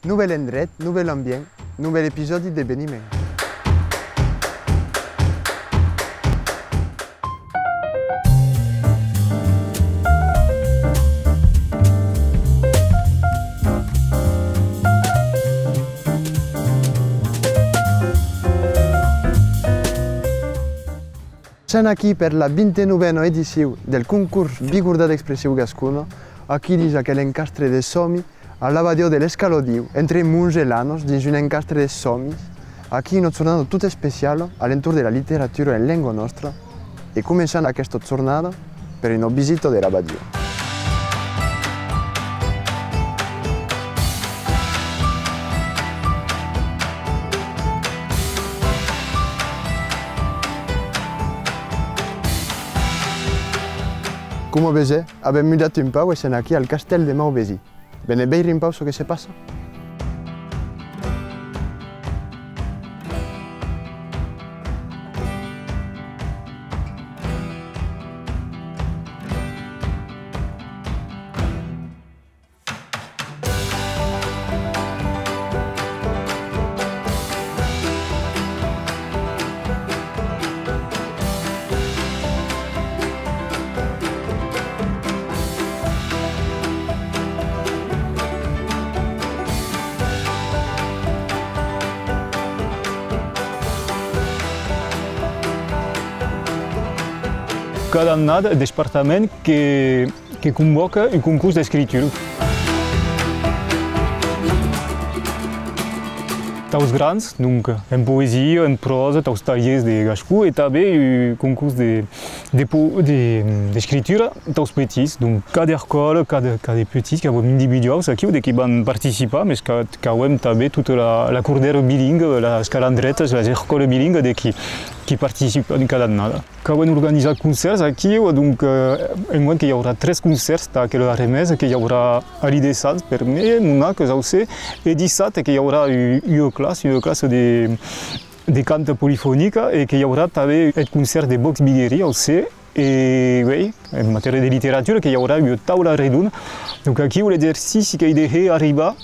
Nouvel endret, nouvel ambient, nouvel episodi d'esdeveniment. Som aquí per la 29a edició del concurs bigourdan d'expressió gascona, aquí dins aquell encastre de somi a l'abadia de l'Escalodiu, entre munts i lanos, dins un encastre de somis, aquí una jornada tot especial a l'entorn de la literatura en llengua nostra i començant aquesta jornada per una visita de l'abadia. Come vedete, abbiamo mudato un po' e siamo qui al castello di Mauvesi. Bene, vedere un po' che si passa? Cada annada el departament que convoca un concurs d'escritura. Taus grans, donc en poesia, en prosa, taus tallers de gascó et també un concurs d'escritura taus petits. Donc cada escola, cada petit, que avem individuals aquí, que van participar, mais que avem també tota la cordera bilingue, les calandretes, les escoles bilingues qui participent en cada annada. Que avem organitzat concerts aquí, donc enguany que hi haurà 3 concerts d'aquella remesa, que hi haurà a l'Idesans per mi, Monac, Òsca, i dissabte que hi haurà una classe de canta polifònica i que hi haurà també el concert de box bigueria aussi. Et oui, en matèria de literatura, que hi haurà una taula redonda. Donc aquí l'exercici que he d'arribar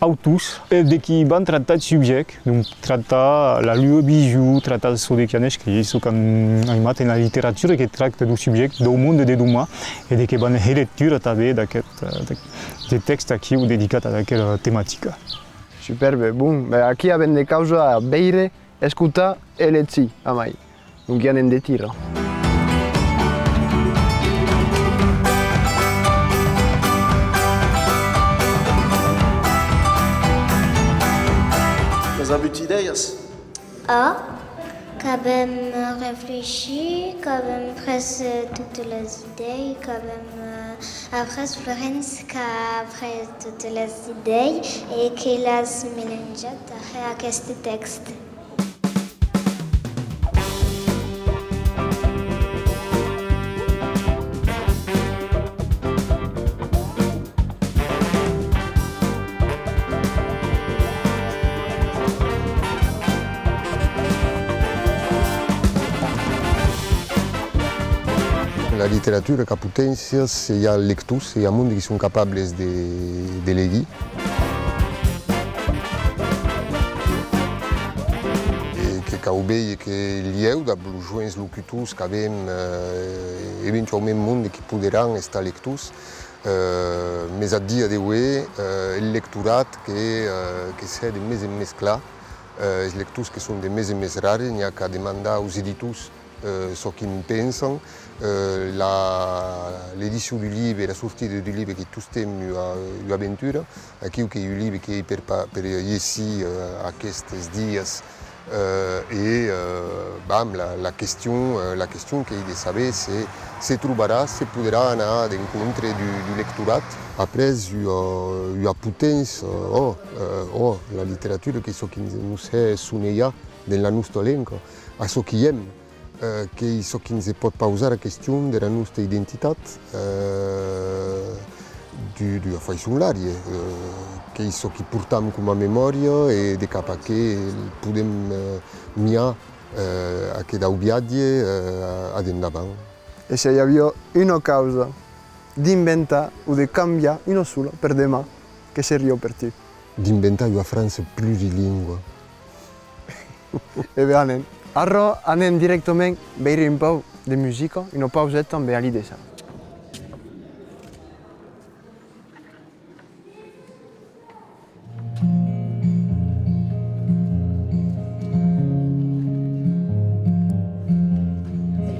autors de qui van tractar el subjecte, donc tractar la lieu bijou, tractar els sodequianes que és animat en la literatura que tracta del subjecte del món de demà i de que van fer lectura també d'aquest text aquí dedicat a aquella temàtica. Superbe, bon, aquí abbiamo de causa a veure, escoltar e llegir a mai, donc hi anem de tira. Vous avez des idées? Quand même réfléchi, quand même presque toutes les idées, quand même après Florence qui a pris toutes les idées et qui les mélangé à ce texte. La literatura que potències, hi ha lectors, hi ha molts que són capables de llegir. I que ho veig que el lieu dels joves locutors que avem eventualment molts que podran estar lectors, més a dia d'avui el lectorat que s'ha de més en més clar, els lectors que són de més en més rares, n'hi ha que demandar als editors ce qu'ils pensent. L'édition du livre et la sortie du livre qui tous aiment une aventure. Aquí il y a un livre qui est per ici à aquests dies et la question que he de saber se trobarà, se podrà anar a l'encontre du lectorat. Après, il y a potència, la literatura que és el que ens soneja en la nostra llengua, a ce que hem. Que és el que ens pot posar la qüestió de la nostra identitat d'una funcionària, que és el que portem com a memòria i de cap a què podem mirar aquest viatge endavant. E se hi havia una causa d'inventar o de canviar una sola per demà, què seria per tu? d'inventar una França plurilingüe. E bé, anem. Ara anem directament a veure un peu de música, una pauseta amb Ali de Sant.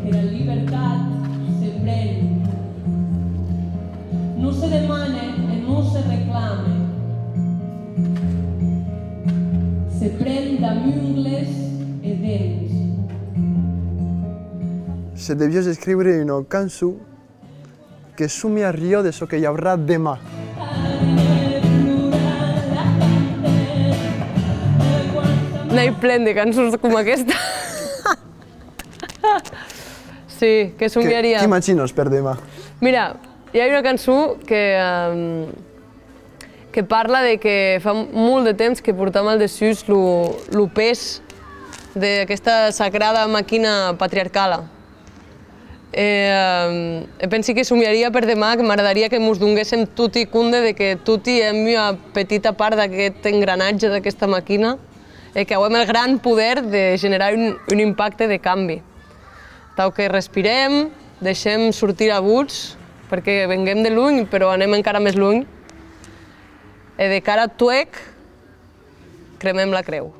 La libertad se prende, no se demane y no se reclame, se prende amb ungles i dents. Se devies escriure una cançó que somiaria de ce que hi haurà demà. N'hi plen de cançons com aquesta. Sí, que somiaria. Què imagines per demà? Mira, hi ha una cançó que parla de que fa molt de temps que portam al desús el pes d'aquesta sagrada màquina patriarcala. Penso que somiaria per demà, que m'agradaria que mos donguéssim tutti compte de que tutti hem una petita part d'aquest engranatge d'aquesta màquina i que hem el gran poder de generar un impacte de canvi. Tal que respirem, deixem sortir aguts, perquè venguem de lluny, però anem encara més lluny. I de cara a tuec, cremem la creu.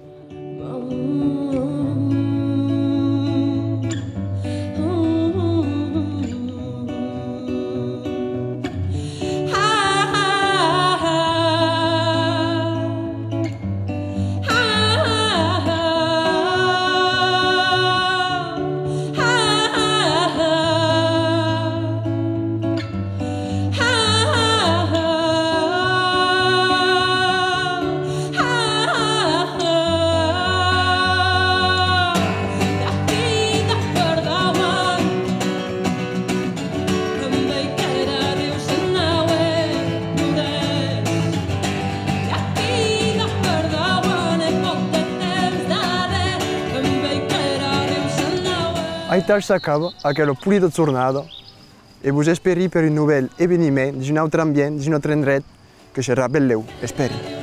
Aital s'acaba aquella pulida tornada i vos esperi per un nouvel eveniment d'un altre ambient, d'un altre endret que serà belleu, esperi.